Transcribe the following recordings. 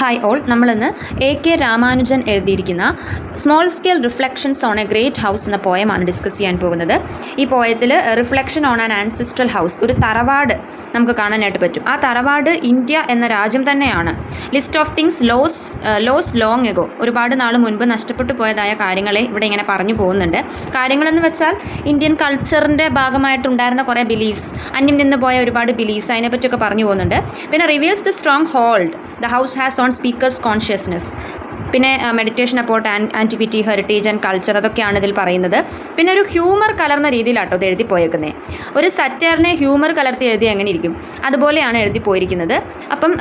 Hi all, നമ്മളിന്ന് AK Ramanujan എഴുതിയിരിക്കുന്ന small scale reflections on a great house എന്ന പോയമാണ് ഡിസ്കസ് ചെയ്യാൻ പോകുന്നത്. ഈ പോയത്തിൽ reflection on an ancestral house, ഒരു തറവാട് നമുക്ക് കാണാനായിട്ട് പറ്റും. ആ തറവാട് ഇന്ത്യ എന്ന രാജ്യം തന്നെയാണ്. List of things lost long ago, ഒരുപാട് നാൾ മുൻപ് നഷ്ടപ്പെട്ടു പോയതായ കാര്യങ്ങളെ ഇവിടെ ഇങ്ങനെ പറഞ്ഞു പോകുന്നുണ്ട്. കാര്യങ്ങളെന്ന് വെച്ചാൽ ഇന്ത്യൻ കൾച്ചറിൻ്റെ ഭാഗമായിട്ടുണ്ടായിരുന്ന കുറേ ബിലീഫ്സ്, അന്യം നിന്ന് പോയ ഒരുപാട് ബിലീഫ്സ്, അതിനെപ്പറ്റിയൊക്കെ പറഞ്ഞു പോകുന്നുണ്ട്. പിന്നെ reveals the strong hold the house has on speaker's consciousness. പിന്നെ meditation about antiquity, heritage and culture, അതൊക്കെയാണ് ഇതിൽ പറയുന്നത്. പിന്നെ ഒരു ഹ്യൂമർ കലർന്ന രീതിയിലാട്ടോ ഇത് എഴുതി പോയേക്കുന്നത്. ഒരു സറ്റയറിനെ ഹ്യൂമർ കലർത്തി എഴുതി എങ്ങനെ ഇരിക്കും, അതുപോലെയാണ് എഴുതി പോയിരിക്കുന്നത്. അപ്പം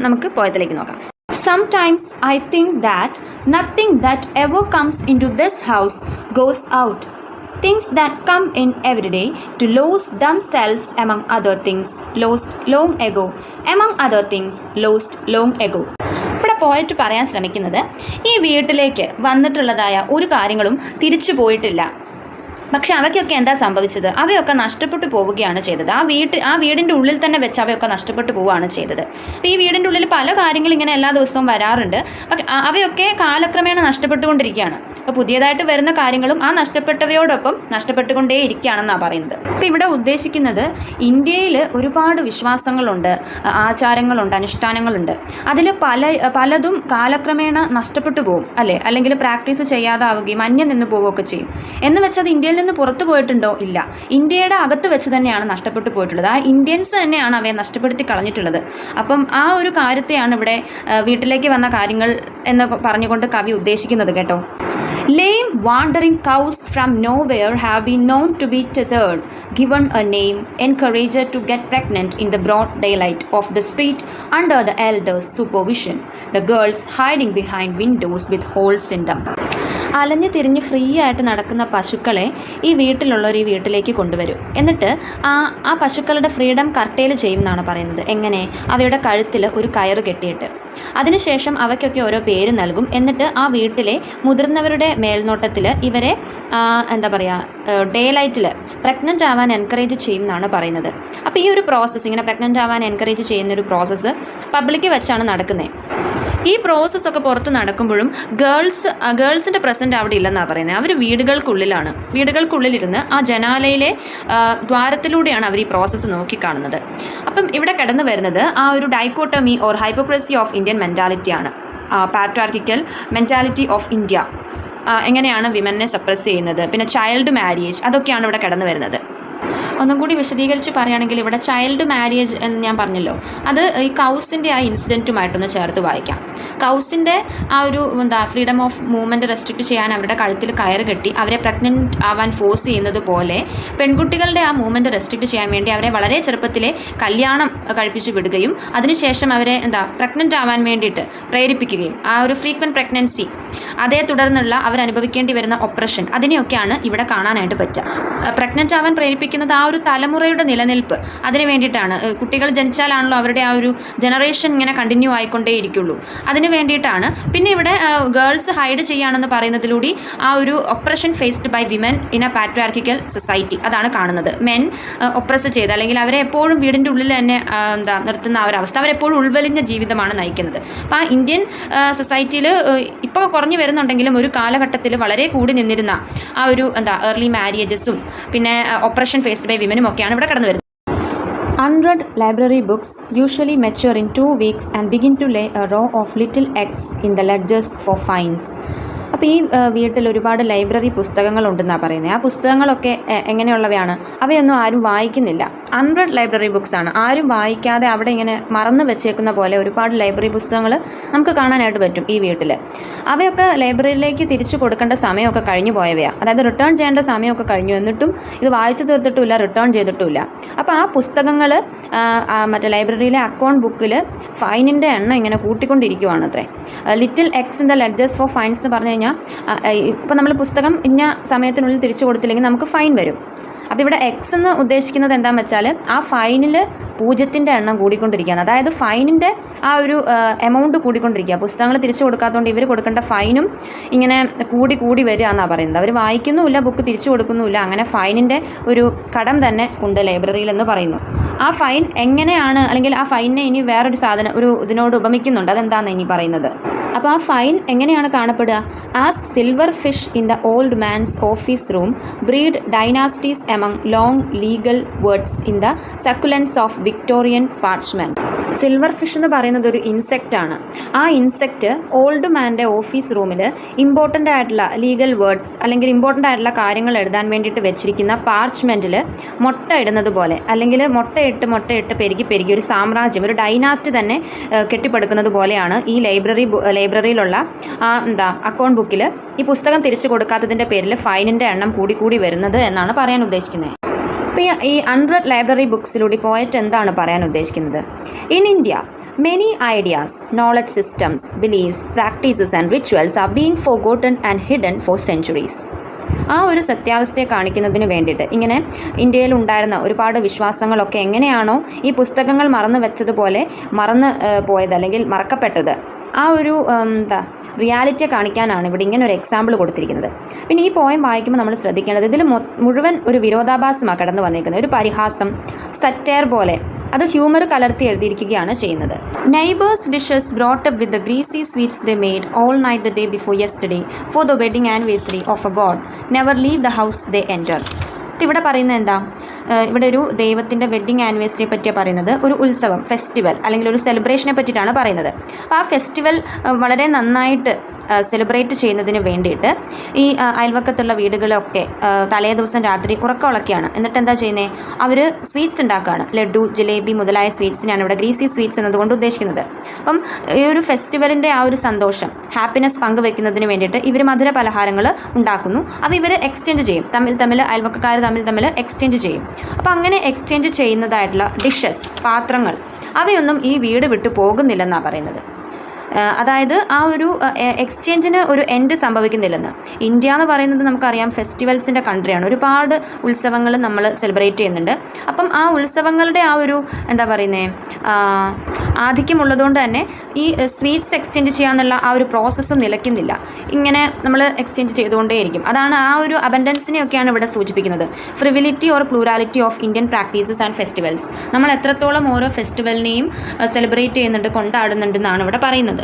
നമുക്ക് പോയത്തിലേക്ക് നോക്കാം. Sometimes I think that nothing that ever comes into this house goes out. Things that come in every day to lose themselves among other things lost long ago. Among other things lost long ago. ഇവിടെ പോയിട്ട് പറയാൻ ശ്രമിക്കുന്നത്, ഈ വീട്ടിലേക്ക് വന്നിട്ടുള്ളതായ ഒരു കാര്യങ്ങളും തിരിച്ചു പോയിട്ടില്ല. പക്ഷെ അവയ്ക്കൊക്കെ എന്താ സംഭവിച്ചത്? അവയൊക്കെ നഷ്ടപ്പെട്ടു പോവുകയാണ് ചെയ്തത്. ആ വീടിൻ്റെ ഉള്ളിൽ തന്നെ വെച്ച് അവയൊക്കെ നഷ്ടപ്പെട്ടു പോവുകയാണ് ചെയ്തത്. അപ്പോൾ ഈ വീടിൻ്റെ ഉള്ളിൽ പല കാര്യങ്ങളും ഇങ്ങനെ എല്ലാ ദിവസവും വരാറുണ്ട്. പക്ഷെ അവയൊക്കെ കാലക്രമേണ നഷ്ടപ്പെട്ടുകൊണ്ടിരിക്കുകയാണ്. അപ്പോൾ പുതിയതായിട്ട് വരുന്ന കാര്യങ്ങളും ആ നഷ്ടപ്പെട്ടവയോടൊപ്പം നഷ്ടപ്പെട്ടുകൊണ്ടേ ഇരിക്കുകയാണെന്നാണ് പറയുന്നത്. അപ്പോൾ ഇവിടെ ഉദ്ദേശിക്കുന്നത്, ഇന്ത്യയിൽ ഒരുപാട് വിശ്വാസങ്ങളുണ്ട്, ആചാരങ്ങളുണ്ട്, അനുഷ്ഠാനങ്ങളുണ്ട്. അതിൽ പലതും കാലക്രമേണ നഷ്ടപ്പെട്ടു പോകും, അല്ലേ? അല്ലെങ്കിൽ പ്രാക്ടീസ് ചെയ്യാതാവുകയും അന്യം നിന്ന് പോവുകയൊക്കെ ചെയ്യും. എന്ന് വെച്ചത് ഇന്ത്യയിൽ നിന്ന് പുറത്തു പോയിട്ടുണ്ടോ? ഇല്ല. ഇന്ത്യയുടെ അകത്ത് വെച്ച് തന്നെയാണ് നഷ്ടപ്പെട്ടു പോയിട്ടുള്ളത്. ആ ഇന്ത്യൻസ് തന്നെയാണ് അവയെ നഷ്ടപ്പെടുത്തി കളഞ്ഞിട്ടുള്ളത്. അപ്പം ആ ഒരു കാര്യത്തെയാണ് ഇവിടെ വീട്ടിലേക്ക് വന്ന കാര്യങ്ങൾ എന്ന് പറഞ്ഞുകൊണ്ട് കവി ഉദ്ദേശിക്കുന്നത് കേട്ടോ. Lame wandering cows from nowhere have been known to be tethered, given a name, encouraged to get pregnant in the broad daylight of the street under the elders' supervision, the girls hiding behind windows with holes in them. അലഞ്ഞു തിരിഞ്ഞ് free ആയിട്ട് നടക്കുന്ന പശുക്കളെ ഈ വീട്ടിലുള്ളവർ ഈ വീട്ടിലേക്ക് കൊണ്ടുവരും. എന്നിട്ട് ആ പശുക്കളുടെ ഫ്രീഡം കർട്ടേൽ ചെയ്യും എന്നാണ് പറയുന്നത്. എങ്ങനെ? അവയുടെ കഴുത്തിൽ ഒരു കയറ് കെട്ടിയിട്ട്. അതിനുശേഷം അവയ്ക്കൊക്കെ ഓരോ പേര് നൽകും. എന്നിട്ട് ആ വീട്ടിലെ മുതിർന്നവരുടെ മേൽനോട്ടത്തിൽ ഇവരെ എന്താ പറയുക, ഡേ ലൈറ്റിൽ പ്രഗ്നൻ്റ് ആവാൻ എൻകറേജ് ചെയ്യും എന്നാണ് പറയുന്നത്. അപ്പോൾ ഈ ഒരു പ്രോസസ്സ്, ഇങ്ങനെ പ്രഗ്നൻ്റ് ആവാൻ എൻകറേജ് ചെയ്യുന്നൊരു പ്രോസസ്സ് പബ്ലിക്ക് വെച്ചാണ് നടക്കുന്നത്. ഈ പ്രോസസ്സൊക്കെ പുറത്ത് നടക്കുമ്പോഴും ഗേൾസിൻ്റെ പ്രസൻറ്റ് അവിടെ ഇല്ലെന്നാണ് പറയുന്നത്. അവർ വീടുകൾക്കുള്ളിലിരുന്ന് ആ ജനാലയിലെ ദ്വാരത്തിലൂടെയാണ് അവർ ഈ പ്രോസസ്സ് നോക്കിക്കാണുന്നത്. അപ്പം ഇവിടെ കടന്നു വരുന്നത് ആ ഒരു dichotomy or hypocrisy of Indian മെൻറ്റാലിറ്റിയാണ്. പാട്രിയാർക്കിക്കൽ മെൻറ്റാലിറ്റി ഓഫ് ഇന്ത്യ, എങ്ങനെയാണ് വിമനെ സപ്രസ് ചെയ്യുന്നത്, പിന്നെ ചൈൽഡ് മാരേജ്, അതൊക്കെയാണ് ഇവിടെ കടന്നു വരുന്നത്. ഒന്നും കൂടി വിശദീകരിച്ച് പറയുകയാണെങ്കിൽ, ഇവിടെ ചൈൽഡ് മാരേജ് എന്ന് ഞാൻ പറഞ്ഞല്ലോ, അത് ഈ കൗസിൻ്റെ ആ ഇൻസിഡൻറ്റുമായിട്ടൊന്ന് ചേർത്ത് വായിക്കാം. കൗസിൻ്റെ ആ ഒരു ഫ്രീഡം ഓഫ് മൂവ്മെൻറ്റ് റെസ്ട്രിക്റ്റ് ചെയ്യാൻ അവരുടെ കഴുത്തിൽ കയറ് കെട്ടി അവരെ പ്രഗ്നൻറ്റ് ആവാൻ ഫോഴ്സ് ചെയ്യുന്നത് പോലെ പെൺകുട്ടികളുടെ ആ മൂവ്മെൻറ്റ് റെസ്ട്രിക്റ്റ് ചെയ്യാൻ വേണ്ടി അവരെ വളരെ ചെറുപ്പത്തിലെ കല്യാണം കഴിപ്പിച്ച് വിടുകയും അതിനുശേഷം അവരെ പ്രഗ്നൻറ്റ് ആവാൻ വേണ്ടിയിട്ട് പ്രേരിപ്പിക്കുകയും ആ ഒരു ഫ്രീക്വൻറ്റ് പ്രഗ്നൻസി, അതേ തുടർന്നുള്ള അവരനുഭവിക്കേണ്ടി വരുന്ന ഒപ്രഷൻ, അതിനെയൊക്കെയാണ് ഇവിടെ കാണാനായിട്ട് പറ്റുക. പ്രഗ്നൻറ്റ് ആവാൻ പ്രേരിപ്പിക്കുന്നത് ആ ഒരു തലമുറയുടെ നിലനിൽപ്പ്, അതിന് വേണ്ടിയിട്ടാണ്. കുട്ടികൾ ജനിച്ചാലാണല്ലോ അവരുടെ ആ ഒരു ജനറേഷൻ ഇങ്ങനെ കണ്ടിന്യൂ ആയിക്കൊണ്ടേയിരിക്കുള്ളൂ, അതിന് വേണ്ടിയിട്ടാണ്. പിന്നെ ഇവിടെ ഗേൾസ് ഹൈഡ് ചെയ്യുകയാണെന്ന് പറയുന്നതിലൂടെ ആ ഒരു oppression faced by women in a patriarchal society, അതാണ് കാണുന്നത്. മെൻ ഒപ്രസ് ചെയ്ത്, അല്ലെങ്കിൽ അവരെ എപ്പോഴും വീടിൻ്റെ ഉള്ളിൽ തന്നെ നിർത്തുന്ന ആ ഒരു അവസ്ഥ, അവരെപ്പോഴും ഉൾവലിഞ്ഞ ജീവിതമാണ് നയിക്കുന്നത്. അപ്പോൾ ആ ഇന്ത്യൻ സൊസൈറ്റിയിൽ ഇപ്പോൾ കുറഞ്ഞു വരുന്നുണ്ടെങ്കിലും ഒരു കാലഘട്ടത്തിൽ വളരെ കൂടി നിന്നിരുന്ന ആ ഒരു ഏർലി മാരേജസും പിന്നെ ഓപ്പറേഷൻ ഫേസ്ഡ് ബൈ വിമനും ഒക്കെയാണ് ഇവിടെ കടന്നു വരുന്നത്. Unread library books usually mature in 2 weeks and begin to lay a row of little eggs in the ledgers for fines. അപ്പോൾ ഈ വീട്ടിൽ ഒരുപാട് ലൈബ്രറി പുസ്തകങ്ങളുണ്ടെന്നാണ് പറയുന്നത്. ആ പുസ്തകങ്ങളൊക്കെ എങ്ങനെയുള്ളവയാണ്? അവയൊന്നും ആരും വായിക്കുന്നില്ല. അൺറെഡ് ലൈബ്രറി ബുക്സാണ്. ആരും വായിക്കാതെ അവിടെ ഇങ്ങനെ മറന്നു വെച്ചേക്കുന്ന പോലെ ഒരുപാട് ലൈബ്രറി പുസ്തകങ്ങൾ നമുക്ക് കാണാനായിട്ട് പറ്റും ഈ വീട്ടിൽ. അവയൊക്കെ ലൈബ്രറിയിലേക്ക് തിരിച്ചു കൊടുക്കേണ്ട സമയമൊക്കെ കഴിഞ്ഞു പോയവയാണ്. അതായത് റിട്ടേൺ ചെയ്യേണ്ട സമയമൊക്കെ കഴിഞ്ഞു, എന്നിട്ടും ഇത് വായിച്ചു തീർത്തിട്ടുമില്ല, റിട്ടേൺ ചെയ്തിട്ടുമില്ല. അപ്പോൾ ആ പുസ്തകങ്ങൾ മറ്റേ ലൈബ്രറിയിലെ അക്കൗണ്ട് ബുക്കിൽ ഫൈനിൻ്റെ എണ്ണം ഇങ്ങനെ കൂട്ടിക്കൊണ്ടിരിക്കുവാണ് അത്രേ. Little x in the ledgers for fines എന്ന് പറഞ്ഞു കഴിഞ്ഞാൽ, ഇപ്പോൾ നമ്മൾ പുസ്തകം ഇന്ന സമയത്തിനുള്ളിൽ തിരിച്ചു കൊടുത്തില്ലെങ്കിൽ നമുക്ക് ഫൈൻ വരും. അപ്പോൾ ഇവിടെ എക്സ് എന്ന് ഉദ്ദേശിക്കുന്നത് എന്താണെന്ന് വെച്ചാൽ ആ ഫൈനിൽ 0ൻ്റെ എണ്ണം കൂടിക്കൊണ്ടിരിക്കുകയാണ്. അതായത് ഫൈനിൻ്റെ ആ ഒരു എമൗണ്ട് കൂടിക്കൊണ്ടിരിക്കുക. പുസ്തകങ്ങൾ തിരിച്ചു കൊടുക്കാത്തതുകൊണ്ട് ഇവർ കൊടുക്കേണ്ട ഫൈനും ഇങ്ങനെ കൂടി വരിക എന്നാണ് പറയുന്നത്. അവർ വായിക്കുന്നുമില്ല, ബുക്ക് തിരിച്ചു കൊടുക്കുന്നുമില്ല, അങ്ങനെ ഫൈനിൻ്റെ ഒരു കടം തന്നെ ഉണ്ട് ലൈബ്രറിയിൽ എന്ന് പറയുന്നു. ആ ഫൈൻ എങ്ങനെയാണ്, അല്ലെങ്കിൽ ആ ഫൈനിനെ ഇനി വേറൊരു ഒരു ഇതിനോട് ഉപമിക്കുന്നുണ്ട്. അതെന്താണെന്ന് ഇനി പറയുന്നത്. അപ്പോൾ ആ ഫൈൻ എങ്ങനെയാണ് കാണപ്പെടുക? As silver fish in the old man's office room breed dynasties among long legal words in the succulence of Victorian parchment. Silver fish എന്ന് പറയുന്നത് ഒരു ഇൻസെക്റ്റ് ആണ്. ആ ഇൻസെക്റ്റ് ഓൾഡ് മാൻ്റെ ഓഫീസ് റൂമിൽ ഇമ്പോർട്ടൻ്റ് ആയിട്ടുള്ള ലീഗൽ വേർഡ്സ് അല്ലെങ്കിൽ ഇമ്പോർട്ടൻ്റ് ആയിട്ടുള്ള കാര്യങ്ങൾ എഴുതാൻ വേണ്ടിയിട്ട് വെച്ചിരിക്കുന്ന പാർച്ച്മെൻറ്റിൽ മുട്ട ഇടുന്നത് പോലെ, അല്ലെങ്കിൽ മുട്ടയിട്ട് പെരുകി ഒരു സാമ്രാജ്യം, ഒരു ഡൈനാസ്റ്റി തന്നെ കെട്ടിപ്പടുക്കുന്നത് പോലെയാണ് ഈ ലൈബ്രറിയിലുള്ള അക്കൗണ്ട് ബുക്കിൽ ഈ പുസ്തകം തിരിച്ചു കൊടുക്കാത്തതിൻ്റെ പേരിൽ ഫൈനിൻ്റെ എണ്ണം കൂടി വരുന്നത് എന്നാണ് പറയാൻ ഉദ്ദേശിക്കുന്നത്. ഇപ്പോൾ ഈ 100 ലൈബ്രറി ബുക്സിലൂടെ പോയിട്ട് എന്താണ് പറയാൻ ഉദ്ദേശിക്കുന്നത്? In India many ideas, knowledge systems, beliefs, practices and rituals are being forgotten and hidden for centuries. ആ ഒരു സത്യാവസ്ഥയെ കാണിക്കുന്നതിന് വേണ്ടിയിട്ട് ഇങ്ങനെ ഇന്ത്യയിൽ ഉണ്ടായിരുന്ന ഒരുപാട് വിശ്വാസങ്ങളൊക്കെ എങ്ങനെയാണോ ഈ പുസ്തകങ്ങൾ മറന്നു വെച്ചതുപോലെ മറന്നു പോയത് അല്ലെങ്കിൽ മറക്കപ്പെട്ടത്, ആ ഒരു റിയാലിറ്റിയെ കാണിക്കാനാണ് ഇവിടെ ഇങ്ങനെ ഒരു എക്സാമ്പിൾ കൊടുത്തിരിക്കുന്നത്. പിന്നെ ഈ പോയം വായിക്കുമ്പോൾ നമ്മൾ ശ്രദ്ധിക്കേണ്ടത് ഇതിൽ മുഴുവൻ ഒരു വിരോധാഭാസമാണ് കടന്നു വന്നിരിക്കുന്നത്. ഒരു പരിഹാസം, സറ്റയർ പോലെ, അത് ഹ്യൂമർ കലർത്തി എഴുതിയിരിക്കുകയാണ് ചെയ്യുന്നത്. Neighbours dishes brought up with the greasy sweets they made all night the day before yesterday for the wedding anniversary of a god never leave the house they enter. ഇവിടെ പറയുന്നത് എന്താ? ഇവിടെ ഒരു ദൈവത്തിൻ്റെ വെഡ്ഡിങ് ആനിവേഴ്സറിയെ പറ്റിയാണ് പറയുന്നത്. ഒരു ഉത്സവം, ഫെസ്റ്റിവൽ അല്ലെങ്കിൽ ഒരു സെലിബ്രേഷനെ പറ്റിയിട്ടാണ് പറയുന്നത്. അപ്പോൾ ആ ഫെസ്റ്റിവൽ വളരെ നന്നായിട്ട് സെലിബ്രേറ്റ് ചെയ്യുന്നതിന് വേണ്ടിയിട്ട് ഈ അയൽവക്കത്തുള്ള വീടുകളൊക്കെ തലേ ദിവസം രാത്രി ഉറക്കമുളക്കുകയാണ്. എന്നിട്ട് എന്താ ചെയ്യുന്നത്? അവർ സ്വീറ്റ്സ് ഉണ്ടാക്കുകയാണ്. ലഡു, ജിലേബി മുതലായ സ്വീറ്റ്സിനാണ് ഇവിടെ ഗ്രീസി സ്വീറ്റ്സ് എന്നതുകൊണ്ട് ഉദ്ദേശിക്കുന്നത്. അപ്പം ഈ ഒരു ഫെസ്റ്റിവലിൻ്റെ ആ ഒരു സന്തോഷം, ഹാപ്പിനെസ് പങ്കുവെക്കുന്നതിന് വേണ്ടിയിട്ട് ഇവർ മധുര പലഹാരങ്ങൾ ഉണ്ടാക്കുന്നു. അത് ഇവർ എക്സ്ചേഞ്ച് ചെയ്യും, തമ്മിൽ അയൽവക്കക്കാർ തമ്മിൽ എക്സ്ചേഞ്ച് ചെയ്യും. അപ്പോൾ അങ്ങനെ എക്സ്ചേഞ്ച് ചെയ്യുന്നതായിട്ടുള്ള ഡിഷസ്, പാത്രങ്ങൾ, അവയൊന്നും ഈ വീട് വിട്ടു പോകുന്നില്ലെന്നാണ് പറയുന്നത്. അതായത് ആ ഒരു എക്സ്ചേഞ്ചിന് ഒരു എൻഡ് സംഭവിക്കുന്നില്ലെന്ന്. ഇന്ത്യ എന്ന് പറയുന്നത് നമുക്കറിയാം ഫെസ്റ്റിവൽസിൻ്റെ കൺട്രിയാണ്. ഒരുപാട് ഉത്സവങ്ങൾ നമ്മൾ സെലിബ്രേറ്റ് ചെയ്യുന്നുണ്ട്. അപ്പം ആ ഉത്സവങ്ങളുടെ ആ ഒരു ആധിക്യമുള്ളതുകൊണ്ട് തന്നെ ഈ സ്വീറ്റ്സ് എക്സ്ചേഞ്ച് ചെയ്യാന്നുള്ള ആ ഒരു പ്രോസസ്സും നിലയ്ക്കുന്നില്ല. ഇങ്ങനെ നമ്മൾ എക്സ്ചേഞ്ച് ചെയ്തുകൊണ്ടേയിരിക്കും. അതാണ് ആ ഒരു അബൻഡൻസിനെയൊക്കെയാണ് ഇവിടെ സൂചിപ്പിക്കുന്നത്. Frivolity or plurality of Indian practices and festivals. നമ്മൾ എത്രത്തോളം ഓരോ ഫെസ്റ്റിവലിനെയും സെലിബ്രേറ്റ് ചെയ്യുന്നുണ്ട്, കൊണ്ടാടുന്നുണ്ടെന്നാണ് ഇവിടെ പറയുന്നത്.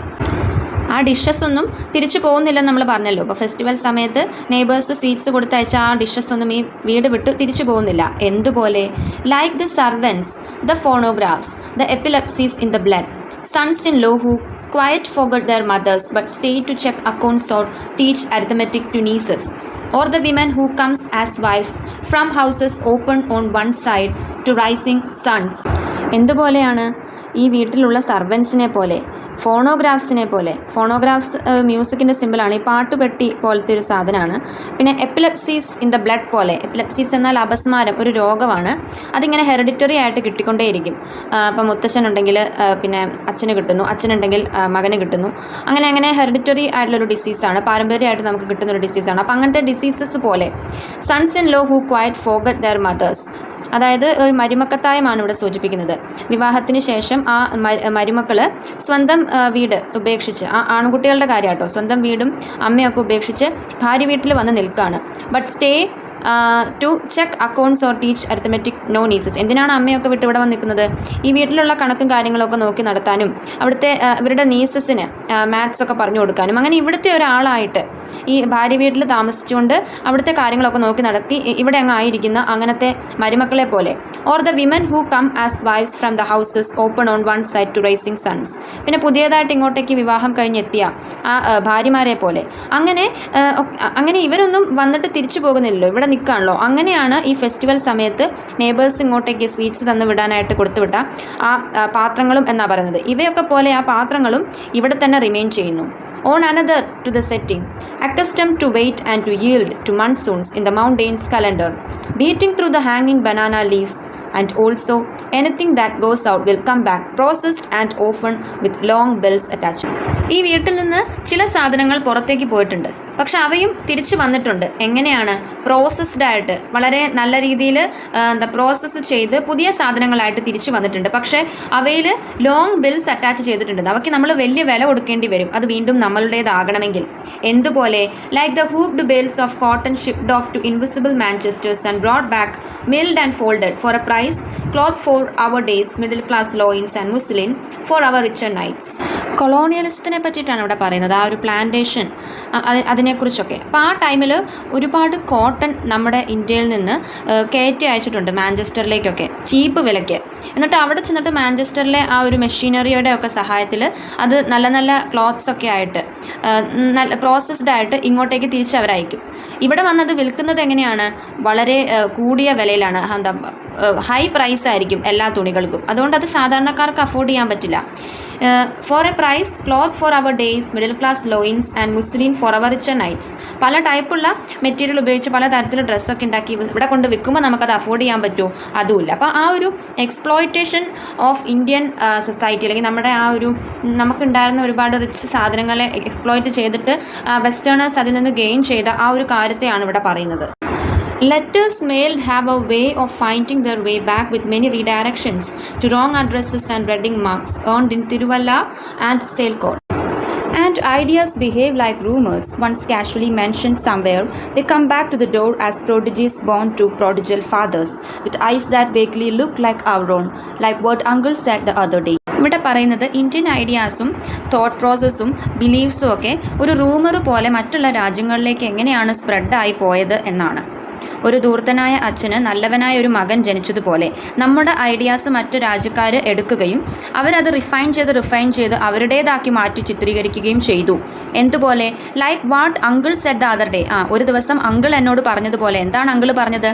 ആ ഡിഷസ് ഒന്നും തിരിച്ചു പോകുന്നില്ലെന്ന് നമ്മൾ പറഞ്ഞല്ലോ. അപ്പോൾ ഫെസ്റ്റിവൽ സമയത്ത് നെയ്ബേഴ്സ് സ്വീറ്റ്സ് കൊടുത്തയച്ച ആ ഡിഷസ് ഒന്നും ഈ വീട് വിട്ട് തിരിച്ചു പോകുന്നില്ല. എന്തുപോലെ? Like the servants, the phonographs, the epilepsies in the blood, sons in law who quite forgot their mothers but stay to check accounts or teach arithmetic to nieces, or the women who comes as wives from houses open on one side to rising suns. എന്തുപോലെയാണ്? ഈ വീട്ടിലുള്ള സർവൻസിനെ പോലെ, ഫോണോഗ്രാഫ്സിനെ പോലെ. ഫോണോഗ്രാഫ്സ് മ്യൂസിക്കിൻ്റെ സിമ്പിളാണ്. ഈ പാട്ടുപെട്ടി പോലത്തെ ഒരു സാധനമാണ്. പിന്നെ എപ്പിലെപ്സീസ് ഇൻ ദ ബ്ലഡ് പോലെ. എപ്പിലെപ്സീസ് എന്നാൽ അപസ്മാരം, ഒരു രോഗമാണ്. അതിങ്ങനെ ഹെറിഡിറ്ററി ആയിട്ട് കിട്ടിക്കൊണ്ടേയിരിക്കും. ഇപ്പം മുത്തശ്ശനുണ്ടെങ്കിൽ പിന്നെ അച്ഛന് കിട്ടുന്നു, അച്ഛനുണ്ടെങ്കിൽ മകന് കിട്ടുന്നു. അങ്ങനെ ഹെറിഡിറ്ററി ആയിട്ടുള്ളൊരു ഡിസീസാണ്, പാരമ്പര്യമായിട്ട് നമുക്ക് കിട്ടുന്നൊരു ഡിസീസാണ്. അപ്പം അങ്ങനത്തെ ഡിസീസസ് പോലെ. Sons in law who quite forget their mothers. അതായത് ഒരു മരുമക്കത്തായമാണ് ഇവിടെ സൂചിപ്പിക്കുന്നത്. വിവാഹത്തിന് ശേഷം ആ മരുമക്കൾ സ്വന്തം വീട് ഉപേക്ഷിച്ച്, ആ ആൺകുട്ടികളുടെ കാര്യം കേട്ടോ, സ്വന്തം വീടും അമ്മയൊക്കെ ഉപേക്ഷിച്ച് ഭാര്യ വീട്ടിൽ വന്ന് നിൽക്കുകയാണ്. But stay to check accounts or teach arithmetic no nieces. എന്തിനാണ് അമ്മയൊക്കെ വിട്ട് ഇവിടെ വന്ന് നിൽക്കുന്നത്? ഈ വീട്ടിലുള്ള കണക്കും കാര്യങ്ങളൊക്കെ നോക്കി നടത്താനും അവിടുത്തെ ഇവരുടെ നീസസിന് മാത്സ് ഒക്കെ പറഞ്ഞു കൊടുക്കാനും. അങ്ങനെ ഇവിടുത്തെ ഒരാളായിട്ട് ഈ ഭാര്യ വീട്ടിൽ താമസിച്ചുകൊണ്ട് അവിടുത്തെ കാര്യങ്ങളൊക്കെ നോക്കി നടത്തി ഇവിടെ അങ്ങ് ആയിരിക്കുന്ന അങ്ങനത്തെ മരുമക്കളെ പോലെ. Or the women who come as wives from the houses open on one side to rising sons. പിന്നെ പുതിയതായിട്ട് ഇങ്ങോട്ടേക്ക് വിവാഹം കഴിഞ്ഞെത്തിയ ആ ഭാര്യമാരെ പോലെ. അങ്ങനെ ഇവരൊന്നും വന്നിട്ട് തിരിച്ചു പോകുന്നില്ലല്ലോ, ഇവിടെ നിൽക്കുകയാണല്ലോ. അങ്ങനെയാണ് ഈ ഫെസ്റ്റിവൽ സമയത്ത് നെയ്ബേഴ്സ് ഇങ്ങോട്ടേക്ക് സ്വീറ്റ്സ് തന്നു വിടാനായിട്ട് കൊടുത്തുവിട്ട ആ പാത്രങ്ങളും എന്നാണ് പറയുന്നത്. ഇവയൊക്കെ പോലെ ആ പാത്രങ്ങളും ഇവിടെ തന്നെ റിമെയിൻ ചെയ്യുന്നു. On another to the setting, accustomed to wait and to yield to monsoons in the mountains calendar, beating through the hanging banana leaves, and also anything that goes out will come back processed and often with long bells attached. ഈ വീട്ടിൽ നിന്ന് ചില സാധനങ്ങൾ പുറത്തേക്ക് പോയിട്ടുണ്ട്, പക്ഷെ അവയും തിരിച്ചു വന്നിട്ടുണ്ട്. എങ്ങനെയാണ്? പ്രോസസ്ഡ് ആയിട്ട്, വളരെ നല്ല രീതിയിൽ പ്രോസസ്സ് ചെയ്ത് പുതിയ സാധനങ്ങളായിട്ട് തിരിച്ചു വന്നിട്ടുണ്ട്. പക്ഷേ അവയിൽ ലോങ് ബിൽസ് അറ്റാച്ച് ചെയ്തിട്ടുണ്ട്. അവയ്ക്ക് നമ്മൾ വലിയ വില കൊടുക്കേണ്ടി വരും, അത് വീണ്ടും നമ്മളുടേതാകണമെങ്കിൽ. എന്തുപോലെ? Like the hooped bales of cotton shipped off to invisible Manchesters and brought back milled and folded for a price cloth for our days, middle class loins and muslin for our richer nights. കൊളോണിയലിസത്തിനെ പറ്റിയിട്ടാണ് ഇവിടെ പറയുന്നത്, ആ ഒരു plantation അതിനെക്കുറിച്ചൊക്കെ. അപ്പോൾ ആ ടൈമിൽ ഒരുപാട് കോട്ടൺ നമ്മുടെ ഇന്ത്യയിൽ നിന്ന് കയറ്റി അയച്ചിട്ടുണ്ട് മാഞ്ചസ്റ്ററിലേക്കൊക്കെ ചീപ്പ് വിലയ്ക്ക്. എന്നിട്ട് അവിടെ ചെന്നിട്ട് മാഞ്ചസ്റ്ററിലെ ആ ഒരു മെഷീനറിയുടെ ഒക്കെ സഹായത്തിൽ അത് നല്ല നല്ല ക്ലോത്ത്സ് ഒക്കെ ആയിട്ട് നല്ല പ്രോസസ്ഡ് ആയിട്ട് ഇങ്ങോട്ടേക്ക് തിരിച്ചവരയക്കും. ഇവിടെ വന്നത് വിൽക്കുന്നത് എങ്ങനെയാണ്? വളരെ കൂടിയ വിലയിലാണ്, എന്താ ഹൈ പ്രൈസ് ആയിരിക്കും എല്ലാ തുണികൾക്കും. അതുകൊണ്ട് അത് സാധാരണക്കാർക്ക് അഫോർഡ് ചെയ്യാൻ പറ്റില്ല. For a price cloth for our days, middle class loins and muslin for our richer nights. പല ടൈപ്പുള്ള മെറ്റീരിയൽ ഉപയോഗിച്ച് പല തരത്തിലുള്ള ഡ്രസ്സൊക്കെ ഉണ്ടാക്കി ഇവിടെ കൊണ്ട് വിൽക്കുമ്പോൾ നമുക്കത് അഫോർഡ് ചെയ്യാൻ പറ്റുമോ? അതുമില്ല. അപ്പോൾ ആ ഒരു എക്സ്പ്ലോയിറ്റേഷൻ ഓഫ് ഇന്ത്യൻ സൊസൈറ്റി, അല്ലെങ്കിൽ നമ്മുടെ ആ ഒരു നമുക്കുണ്ടായിരുന്ന ഒരുപാട് റിച്ച് സാധനങ്ങളെ എക്സ്പ്ലോയിറ്റ് ചെയ്തിട്ട് വെസ്റ്റേണേഴ്സ് അതിൽ നിന്ന് ഗെയിൻ ചെയ്ത ആ ഒരു കാര്യത്തെയാണ് ഇവിടെ പറയുന്നത്. Letters mailed have a way of finding their way back with many redirections to wrong addresses and reading marks earned in Tiruvalla and Salcott. And ideas behave like rumors once casually mentioned somewhere. They come back to the door as prodigies born to prodigal fathers, with eyes that vaguely look like our own, like what uncle said the other day. ഇവിടെ പറയുന്നത് Indian ഐഡിയാസും thought പ്രോസസ്സും ബിലീഫ്സും ഒക്കെ ഒരു rumour പോലെ മറ്റുള്ള രാജ്യങ്ങളിലേക്ക് എങ്ങനെയാണ് സ്പ്രെഡായി പോയത് എന്നാണ്. ഒരു ധൂർത്തനായ അച്ഛന് നല്ലവനായ ഒരു മകൻ ജനിച്ചതുപോലെ നമ്മുടെ ഐഡിയാസ് മറ്റു രാജ്യക്കാർ എടുക്കുകയും അവരത് റിഫൈൻ ചെയ്ത് അവരുടേതാക്കി മാറ്റി ചിത്രീകരിക്കുകയും ചെയ്തു. എന്തുപോലെ? Like what uncle said the other day. ഒരു ദിവസം അങ്കിൾ എന്നോട് പറഞ്ഞതുപോലെ. എന്താണ് അങ്കിൾ പറഞ്ഞത്?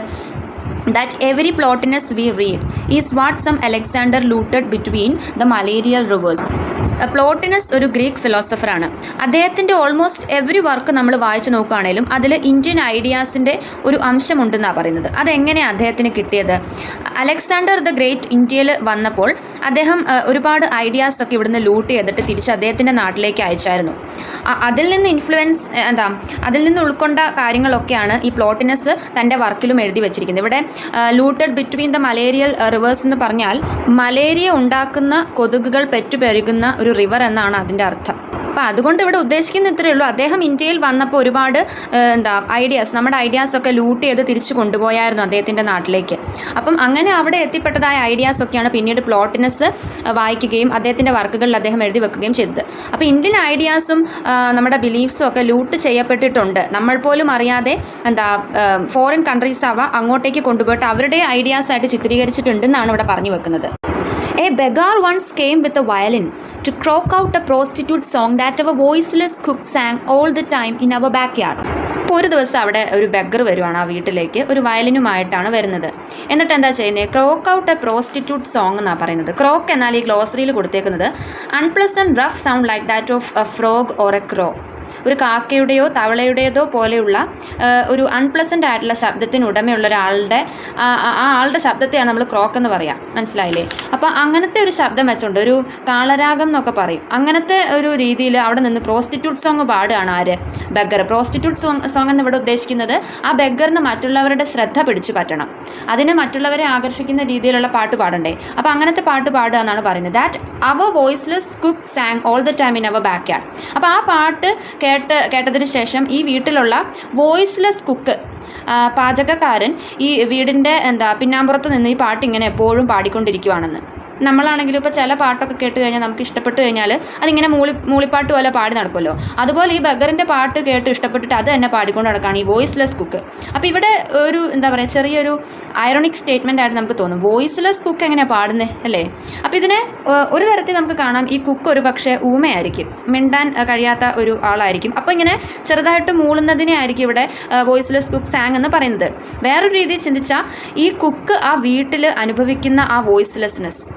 That every Plotinus we read is what some Alexander looted between the malarial rivers. Plotinus ഒരു ഗ്രീക്ക് ഫിലോസഫറാണ്. അദ്ദേഹത്തിൻ്റെ ഓൾമോസ്റ്റ് എവറി വർക്ക് നമ്മൾ വായിച്ചു നോക്കുകയാണെങ്കിലും അതിൽ ഇന്ത്യൻ ഐഡിയാസിൻ്റെ ഒരു അംശമുണ്ടെന്നാണ് പറയുന്നത്. അതെങ്ങനെയാണ് അദ്ദേഹത്തിന് കിട്ടിയത്? അലക്സാണ്ടർ ദ ഗ്രേറ്റ് ഇന്ത്യയിൽ വന്നപ്പോൾ അദ്ദേഹം ഒരുപാട് ഐഡിയാസൊക്കെ ഇവിടുന്ന് ലൂട്ട് ചെയ്തിട്ട് തിരിച്ച് അദ്ദേഹത്തിൻ്റെ നാട്ടിലേക്ക് അയച്ചായിരുന്നു. അതിൽ നിന്ന് ഇൻഫ്ലുവൻസ് അതിൽ നിന്ന് ഉൾക്കൊണ്ട കാര്യങ്ങളൊക്കെയാണ് ഈ പ്ലോട്ടിനസ് തൻ്റെ വർക്കിലും എഴുതി വെച്ചിരിക്കുന്നത്. ഇവിടെ looted between the malarial reverse എന്ന് പറഞ്ഞാൽ മലേറിയ ഉണ്ടാക്കുന്ന കൊതുകുകൾ പെറ്റുപെരുകുന്ന ഒരു റിവർ എന്നാണ് അതിൻ്റെ അർത്ഥം. അപ്പോൾ അതുകൊണ്ട് ഇവിടെ ഉദ്ദേശിക്കുന്ന ഇത്രയേ ഉള്ളൂ. അദ്ദേഹം ഇന്ത്യയിൽ വന്നപ്പോൾ ഒരുപാട് നമ്മുടെ ഐഡിയാസൊക്കെ ലൂട്ട് ചെയ്ത് തിരിച്ചു കൊണ്ടുപോയായിരുന്നു അദ്ദേഹത്തിൻ്റെ നാട്ടിലേക്ക്. അപ്പം അങ്ങനെ അവിടെ എത്തിപ്പെട്ടതായ ഐഡിയാസൊക്കെയാണ് പിന്നീട് പ്ലോട്ടിനസ് വായിക്കുകയും അദ്ദേഹത്തിൻ്റെ വർക്കുകളിൽ അദ്ദേഹം എഴുതി വെക്കുകയും ചെയ്തത്. അപ്പോൾ ഇന്ത്യൻ ഐഡിയാസും നമ്മുടെ ബിലീഫ്സും ഒക്കെ ലൂട്ട് ചെയ്യപ്പെട്ടിട്ടുണ്ട്. നമ്മൾ പോലും അറിയാതെ ഫോറിൻ കൺട്രീസ് അങ്ങോട്ടേക്ക് കൊണ്ടുപോയിട്ട് അവരുടെ ഐഡിയാസായിട്ട് ചിത്രീകരിച്ചിട്ടുണ്ടെന്നാണ് ഇവിടെ പറഞ്ഞു വെക്കുന്നത്. A beggar once came with a violin to croak out a prostitute song that our voiceless cook sang all the time in our backyard. അപ്പോൾ ഒരു ദിവസം അവിടെ ഒരു ബെഗർ വരുവാണ് ആ വീട്ടിലേക്ക്, ഒരു വയലിനുമായിട്ടാണ് വരുന്നത്. എന്നിട്ട് എന്താ ചെയ്യുന്നത്? Croak out a prostitute song എന്നാണ് പറയുന്നത്. ക്രോക്ക് എന്നാൽ ഈ ഗ്ലോസറിയിൽ കൊടുത്തേക്കുന്നത് unpleasant rough sound like that of a frog or a crow. ഒരു കാക്കയുടെയോ തവളയുടേതോ പോലെയുള്ള ഒരു അൺപ്ലസൻ്റ് ആയിട്ടുള്ള ശബ്ദത്തിന് ഉടമയുള്ള ഒരാളുടെ ആ ആളുടെ ശബ്ദത്തെയാണ് നമ്മൾ ക്രോക്ക് എന്ന് പറയുക. മനസ്സിലായില്ലേ? അപ്പോൾ അങ്ങനത്തെ ഒരു ശബ്ദം വെച്ചുകൊണ്ട് ഒരു കാളരാഗം എന്നൊക്കെ പറയും. അങ്ങനത്തെ ഒരു രീതിയിൽ അവിടെ നിന്ന് പ്രോസ്റ്റിറ്റ്യൂട്ട് സോങ് പാടുകയാണ് ആര്? ബെഗർ. പ്രോസ്റ്റിറ്റ്യൂട്ട് സോങ് എന്ന് ഇവിടെ ഉദ്ദേശിക്കുന്നത് ആ ബെഗറിന് മറ്റുള്ളവരുടെ ശ്രദ്ധ പിടിച്ചു പറ്റണം, അതിന് മറ്റുള്ളവരെ ആകർഷിക്കുന്ന രീതിയിലുള്ള പാട്ട് പാടണ്ടേ. അപ്പോൾ അങ്ങനത്തെ പാട്ട് പാടുക എന്നാണ് പറയുന്നത്. That our voiceless cook sang all the time in our back yard. അപ്പോൾ ആ പാട്ട് കേട്ടതിന് ശേഷം ഈ വീട്ടിലുള്ള വോയിസ്ലെസ് കുക്ക്, പാചകക്കാരൻ, ഈ വീടിൻ്റെ പിന്നാമ്പുറത്ത് നിന്ന് ഈ പാട്ട് ഇങ്ങനെ എപ്പോഴും പാടിക്കൊണ്ടിരിക്കുവാണെന്ന്. നമ്മളാണെങ്കിലും ഇപ്പോൾ ചില പാട്ടൊക്കെ കേട്ട് കഴിഞ്ഞാൽ നമുക്ക് ഇഷ്ടപ്പെട്ട് കഴിഞ്ഞാൽ അതിങ്ങനെ മൂളിപ്പാട്ട് പോലെ പാടി നടക്കുമല്ലോ. അതുപോലെ ഈ ബഗറിൻ്റെ പാട്ട് കേട്ട് ഇഷ്ടപ്പെട്ടിട്ട് അത് തന്നെ പാടിക്കൊണ്ട് നടക്കുകയാണ് ഈ വോയിസ്ലെസ് കുക്ക്. അപ്പോൾ ഇവിടെ ഒരു ചെറിയൊരു ഐറോണിക് സ്റ്റേറ്റ്മെൻ്റ് ആയിട്ട് നമുക്ക് തോന്നും. വോയിസ്ലെസ് കുക്ക് എങ്ങനെയാണ് പാടുന്നത് അല്ലേ? അപ്പോൾ ഇതിനെ ഒരു തരത്തിൽ നമുക്ക് കാണാം, ഈ കുക്ക് ഒരു പക്ഷേ ഊമയായിരിക്കും, മിണ്ടാൻ കഴിയാത്ത ഒരു ആളായിരിക്കും. അപ്പോൾ ഇങ്ങനെ ചെറുതായിട്ട് മൂളുന്നതിനെ ആയിരിക്കും ഇവിടെ വോയിസ്ലെസ് കുക്ക് സാങ് എന്ന് പറയുന്നത്. വേറൊരു രീതിയിൽ ചിന്തിച്ചാൽ ഈ കുക്ക് ആ വീട്ടിൽ അനുഭവിക്കുന്ന ആ വോയിസ്ലെസ്നെസ്,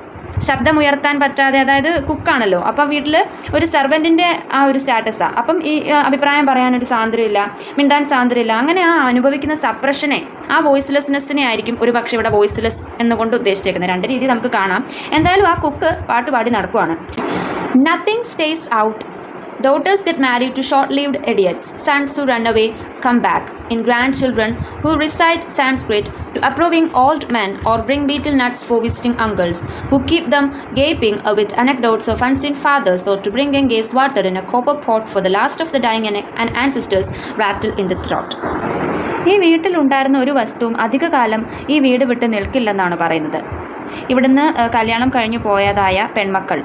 ശബ്ദമുയർത്താൻ പറ്റാതെ, അതായത് കുക്കാണല്ലോ, അപ്പോൾ വീട്ടിൽ ഒരു സെർവൻറ്റിൻ്റെ ആ ഒരു സ്റ്റാറ്റസാണ്. അപ്പം ഈ അഭിപ്രായം പറയാനൊരു സ്വാതന്ത്ര്യമില്ല, മിണ്ടാൻ സ്വാതന്ത്ര്യമില്ല. അങ്ങനെ ആ അനുഭവിക്കുന്ന സപ്രഷനെ, ആ വോയിസ്ലെസ്നെസ്സിനെ ആയിരിക്കും ഒരു പക്ഷേ ഇവിടെ വോയിസ്ലെസ് എന്നുകൊണ്ട് ഉദ്ദേശിച്ചേക്കുന്നത്. രണ്ട് രീതി നമുക്ക് കാണാം. എന്തായാലും ആ കുക്ക് പാട്ട് പാടി നടക്കുവാണ്. Nothing stays out. Daughters get married to short-lived idiots. Sons who run away come back. In grandchildren who recite Sanskrit to approving old men or bring betel nuts for visiting uncles who keep them gaping with anecdotes of unseen fathers, or to bring engaged water in a copper pot for the last of the dying and ancestors rattle in the throat. ഈ വീട്ടിലുണ്ടായിരുന്ന ഒരു വസ്തുവും അധികകാലം ഈ വീട് വിട്ട് നിൽക്കില്ലെന്നാണ് പറയുന്നത്. ഇവിടുന്ന് കല്യാണം കഴിഞ്ഞു പോയതായ പെൺമക്കൾ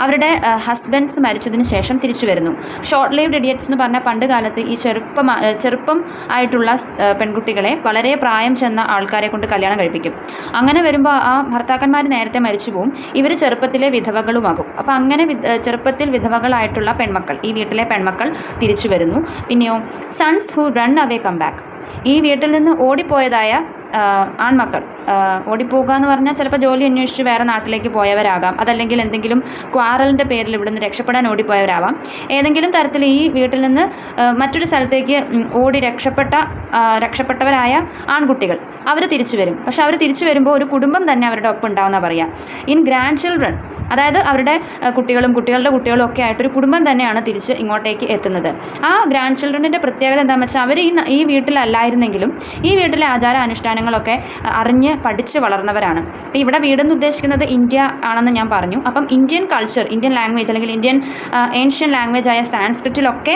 അവരുടെ ഹസ്ബൻഡ്സ് മരിച്ചതിന് ശേഷം തിരിച്ചു വരുന്നു. ഷോർട്ട് ലൈവ്ഡ് ഇഡിയറ്റ്സ് എന്ന് പറഞ്ഞാൽ പണ്ട് കാലത്ത് ഈ ചെറുപ്പം ആയിട്ടുള്ള പെൺകുട്ടികളെ വളരെ പ്രായം ചെന്ന ആൾക്കാരെ കൊണ്ട് കല്യാണം കഴിപ്പിക്കും. അങ്ങനെ വരുമ്പോൾ ആ ഭർത്താക്കന്മാർ നേരത്തെ മരിച്ചു പോവും, ഇവർ ചെറുപ്പത്തിലെ വിധവകളുമാകും. അപ്പോൾ അങ്ങനെ ചെറുപ്പത്തിൽ വിധവകളായിട്ടുള്ള പെൺമക്കൾ, ഈ വീട്ടിലെ പെൺമക്കൾ തിരിച്ചു വരുന്നു. പിന്നെയോ sons who run away come back, ഈ വീട്ടിൽ നിന്ന് ഓടിപ്പോയതായ ആൺമക്കൾ. ഓടിപ്പോവുക എന്ന് പറഞ്ഞാൽ ചിലപ്പോൾ ജോലി അന്വേഷിച്ച് വേറെ നാട്ടിലേക്ക് പോയവരാകാം, അതല്ലെങ്കിൽ എന്തെങ്കിലും ക്വാറലിൻ്റെ പേരിൽ ഇവിടുന്ന് രക്ഷപ്പെടാൻ ഓടിപ്പോയവരാവാം. ഏതെങ്കിലും തരത്തിൽ ഈ വീട്ടിൽ നിന്ന് മറ്റൊരു സ്ഥലത്തേക്ക് ഓടി രക്ഷപ്പെട്ടവരായ ആൺകുട്ടികൾ അവർ തിരിച്ചു വരും. പക്ഷെ അവർ തിരിച്ചു വരുമ്പോൾ ഒരു കുടുംബം തന്നെ അവരുടെ ഒപ്പം ഉണ്ടാവുന്ന പറയാം. ഇൻ ഗ്രാൻഡ് ചിൽഡ്രൻ, അതായത് അവരുടെ കുട്ടികളും കുട്ടികളുടെ കുട്ടികളും ഒക്കെ ആയിട്ടൊരു കുടുംബം തന്നെയാണ് തിരിച്ച് ഇങ്ങോട്ടേക്ക് എത്തുന്നത്. ആ ഗ്രാൻഡ് ചിൽഡ്രൻ്റെ പ്രത്യേകത എന്താണെന്ന് വെച്ചാൽ അവർ ഈ വീട്ടിലല്ലായിരുന്നെങ്കിലും ഈ വീട്ടിലെ ആചാര അനുഷ്ഠാനങ്ങളൊക്കെ അറിഞ്ഞ് പഠിച്ച് വളർന്നവരാണ്. അപ്പോൾ ഇവിടെ വീടെന്ന് ഉദ്ദേശിക്കുന്നത് ഇന്ത്യ ആണെന്ന് ഞാൻ പറഞ്ഞു. അപ്പം ഇന്ത്യൻ കൾച്ചർ, ഇന്ത്യൻ ലാംഗ്വേജ് അല്ലെങ്കിൽ ഇന്ത്യൻ ഏൻഷ്യൻ ലാംഗ്വേജ് ആയ സാൻസ്ക്രിറ്റിലൊക്കെ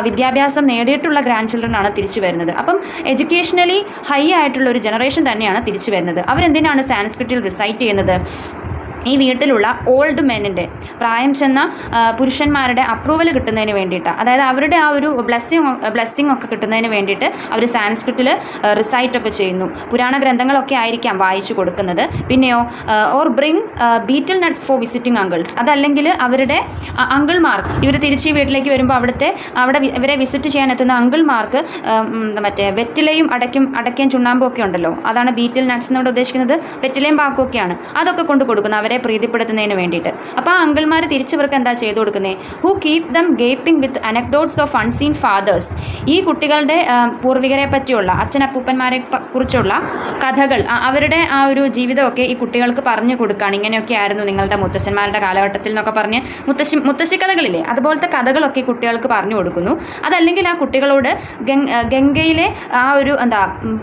വിദ്യാഭ്യാസം നേടിയിട്ടുള്ള ഗ്രാൻഡ് ചിൽഡ്രൻ ആണ് തിരിച്ചു വരുന്നത്. അപ്പം എഡ്യൂക്കേഷണലി ഹൈ ആയിട്ടുള്ള ഒരു ജനറേഷൻ തന്നെയാണ് തിരിച്ചു വരുന്നത്. അവരെന്തിനാണ് സാൻസ്ക്രിറ്റിൽ റിസൈറ്റ് ചെയ്യുന്നത്? ഈ വീട്ടിലുള്ള ഓൾഡ് മെന്നിൻ്റെ, പ്രായം ചെന്ന പുരുഷന്മാരുടെ അപ്രൂവൽ കിട്ടുന്നതിന് വേണ്ടിയിട്ടാണ്. അതായത് അവരുടെ ആ ഒരു ബ്ലെസ്സിങ് ഒക്കെ കിട്ടുന്നതിന് വേണ്ടിയിട്ട് അവർ സാൻസ്ക്രിറ്റിൽ റിസൈറ്റ് ഒക്കെ ചെയ്യുന്നു. പുരാണ ഗ്രന്ഥങ്ങളൊക്കെ ആയിരിക്കാം വായിച്ചു കൊടുക്കുന്നത്. പിന്നെയോ or bring betel nuts for visiting uncles, അതല്ലെങ്കിൽ അവരുടെ അങ്കിൾമാർക്ക്, ഇവർ തിരിച്ച് ഈ വീട്ടിലേക്ക് വരുമ്പോൾ അവിടെ ഇവരെ വിസിറ്റ് ചെയ്യാൻ എത്തുന്ന അങ്കിൾമാർക്ക് മറ്റേ വെറ്റിലയും അടയ്ക്കയും ചുണ്ണാമ്പും ഒക്കെ ഉണ്ടല്ലോ, അതാണ് ബീറ്റിൽ നട്ട്സ് എന്നോട് ഉദ്ദേശിക്കുന്നത്. വെറ്റിലയും പാക്കും ഒക്കെയാണ് അതൊക്കെ കൊണ്ട് കൊടുക്കുന്നത് അവരെ പ്രീതിപ്പെടുത്തുന്നതിന് വേണ്ടിയിട്ട്. അപ്പോൾ ആ അങ്കിൾമാർ തിരിച്ചവർക്ക് എന്താ ചെയ്തു കൊടുക്കുന്നത്? Who keep them gaping with anecdotes of unseen fathers, ഈ കുട്ടികളുടെ പൂർവികരെ പറ്റിയുള്ള, അച്ഛനപ്പൂപ്പന്മാരെ കുറിച്ചുള്ള കഥകൾ, അവരുടെ ആ ഒരു ജീവിതമൊക്കെ ഈ കുട്ടികൾക്ക് പറഞ്ഞു കൊടുക്കുകയാണ്. ഇങ്ങനെയൊക്കെ ആയിരുന്നു നിങ്ങളുടെ മുത്തശ്ശന്മാരുടെ കാലഘട്ടത്തിൽ എന്നൊക്കെ പറഞ്ഞ് മുത്തശ്ശി കഥകളില്ലേ, അതുപോലത്തെ കഥകളൊക്കെ കുട്ടികൾക്ക് പറഞ്ഞു കൊടുക്കുന്നു. അതല്ലെങ്കിൽ ആ കുട്ടികളോട് ഗംഗയിലെ ആ ഒരു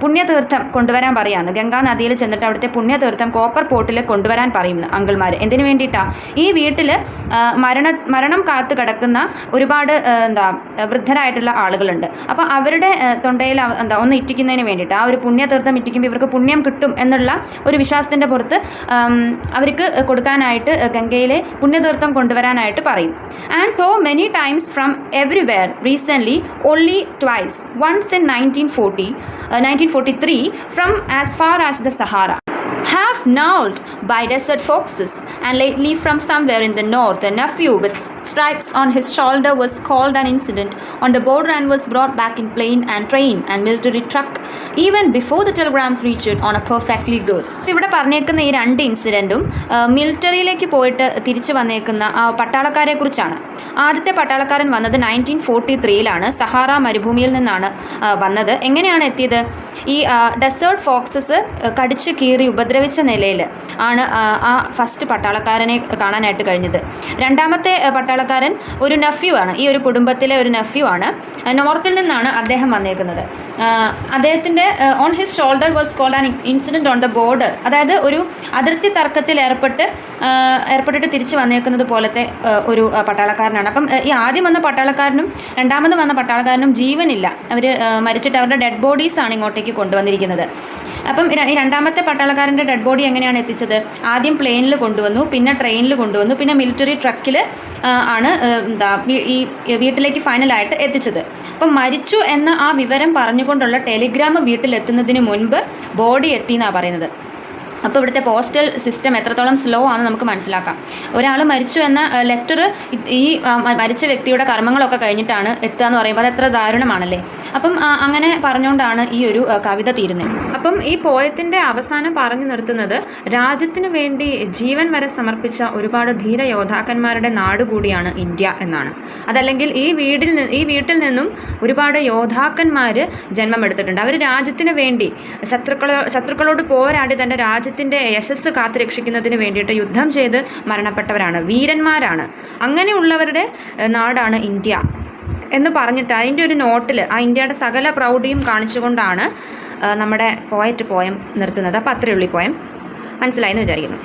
പുണ്യതീർത്ഥം കൊണ്ടുവരാൻ പറയാമെന്ന്, ഗംഗാ നദിയിൽ ചെന്നിട്ട് അവിടുത്തെ പുണ്യതീർത്ഥം കോപ്പർ പോട്ടിൽ കൊണ്ടുവരാൻ പറയുന്നു അങ്കിൾമാർ. എന്തിനു വേണ്ടിയിട്ടാണ്? ഈ വീട്ടിൽ മരണം കാത്തു കിടക്കുന്ന ഒരുപാട് വൃദ്ധരായിട്ടുള്ള ആളുകളുണ്ട്. അപ്പോൾ അവരുടെ തൊണ്ടയിൽ ഒന്ന് ഇറ്റിക്കുന്നതിന് വേണ്ടിയിട്ട്, ആ ഒരു പുണ്യതീർത്ഥം ഇറ്റിക്കുമ്പോൾ ഇവർക്ക് പുണ്യം കിട്ടും എന്നുള്ള ഒരു വിശ്വാസത്തിൻ്റെ പുറത്ത് അവർക്ക് കൊടുക്കാനായിട്ട് ഗംഗയിലെ പുണ്യതീർത്ഥം കൊണ്ടുവരാനായിട്ട് പറയും. And though many times from everywhere recently only twice, once in 1943 from as far as the Sahara, half gnawed by desert foxes, and lately from somewhere in the north a nephew with stripes on his shoulder was called an incident on the border and was brought back in plane and train and military truck even before the telegrams reached on a perfectly good. ഇവിടെ പറഞ്ഞേക്കുന്ന ഈ രണ്ട് ഇൻസിഡൻറ്റും മിലിറ്ററിയിലേക്ക് പോയിട്ട് തിരിച്ചു വന്നേക്കുന്ന ആ പട്ടാളക്കാരെ കുറിച്ചാണ്. ആദ്യത്തെ പട്ടാളക്കാരൻ വന്നത് 1943 സഹാറ മരുഭൂമിയിൽ നിന്നാണ് വന്നത്. എങ്ങനെയാണ് എത്തിയത്? ഈ ഡെസേർട്ട് ഫോക്സസ് കടിച്ച് കീറി ഉപദ്രവിച്ച നിലയിൽ ആണ് ആ ഫസ്റ്റ് പട്ടാളക്കാരനെ കാണാനായിട്ട് കഴിഞ്ഞത്. രണ്ടാമത്തെ പട്ടാളക്കാരൻ ഒരു നെഫ്യൂ ആണ്, ഈ ഒരു കുടുംബത്തിലെ ഒരു നെഫ്യൂ ആണ്. നോർത്തിൽ നിന്നാണ് അദ്ദേഹം വന്നേക്കുന്നത്. അദ്ദേഹത്തിൻ്റെ on his shoulder was called an incident on the border, അതായത് ഒരു അതിർത്തി തർക്കത്തിൽ ഏർപ്പെട്ടിട്ട് തിരിച്ച് വന്നേക്കുന്നത് പോലത്തെ ഒരു പട്ടാളക്കാരനാണ്. അപ്പം ഈ ആദ്യം വന്ന പട്ടാളക്കാരനും രണ്ടാമത് വന്ന പട്ടാളക്കാരനും ജീവനില്ല, അവർ മരിച്ചിട്ട് അവരുടെ ഡെഡ് ബോഡീസാണ് ഇങ്ങോട്ടേക്ക് കൊണ്ടുവന്നിരിക്കുന്നത്. അപ്പം ഈ രണ്ടാമത്തെ പട്ടാളക്കാരൻ്റെ ഡെഡ് ബോഡി എങ്ങനെയാണ് എത്തിച്ചത്? ആദ്യം പ്ലെയിനിൽ കൊണ്ടുവന്നു, പിന്നെ ട്രെയിനിൽ കൊണ്ടുവന്നു, പിന്നെ മിലിറ്ററി ട്രക്കിൽ ആണ് ഈ വീട്ടിലേക്ക് ഫൈനലായിട്ട് എത്തിച്ചത്. അപ്പം മരിച്ചു എന്ന ആ വിവരം പറഞ്ഞുകൊണ്ടുള്ള ടെലിഗ്രാം വീട്ടിലെത്തുന്നതിന് മുൻപ് ബോഡി എത്തി എന്നാണ് പറയുന്നത്. അപ്പോൾ ഇവിടുത്തെ പോസ്റ്റൽ സിസ്റ്റം എത്രത്തോളം സ്ലോ ആണെന്ന് നമുക്ക് മനസ്സിലാക്കാം. ഒരാൾ മരിച്ചു എന്ന ലെറ്റർ ഈ മരിച്ച വ്യക്തിയുടെ കർമ്മങ്ങളൊക്കെ കഴിഞ്ഞിട്ടാണ് എത്തുക എന്ന് പറയുമ്പോൾ അത് എത്ര ദാരുണമാണല്ലേ. അപ്പം അങ്ങനെ പറഞ്ഞുകൊണ്ടാണ് ഈ ഒരു കവിത തീരുന്നത്. അപ്പം ഈ പോയത്തിൻ്റെ അവസാനം പറഞ്ഞു നിർത്തുന്നത് രാജ്യത്തിന് വേണ്ടി ജീവൻ വരെ സമർപ്പിച്ച ഒരുപാട് ധീര യോദ്ധാക്കന്മാരുടെ നാട് കൂടിയാണ് ഇന്ത്യ എന്നാണ്. അതല്ലെങ്കിൽ ഈ വീട്ടിൽ നിന്നും ഒരുപാട് യോദ്ധാക്കന്മാർ ജന്മമെടുത്തിട്ടുണ്ട്. അവർ രാജ്യത്തിന് വേണ്ടി ശത്രുക്കളോട് പോരാടി തൻ്റെ രാജ്യത്തിൻ്റെ യശസ് കാത്തുരക്ഷിക്കുന്നതിന് വേണ്ടിയിട്ട് യുദ്ധം ചെയ്ത് മരണപ്പെട്ടവരാണ്, വീരന്മാരാണ്. അങ്ങനെയുള്ളവരുടെ നാടാണ് ഇന്ത്യ എന്ന് പറഞ്ഞിട്ട് അതിൻ്റെ ഒരു നോട്ടിൽ ആ ഇന്ത്യയുടെ സകല പ്രൗഢിയും കാണിച്ചുകൊണ്ടാണ് നമ്മുടെ പോയം നിർത്തുന്നത്. അപ്പോൾ അത്രയേ ഉള്ളൂ ഈ പോയം. മനസ്സിലായെന്ന് വിചാരിക്കുന്നു.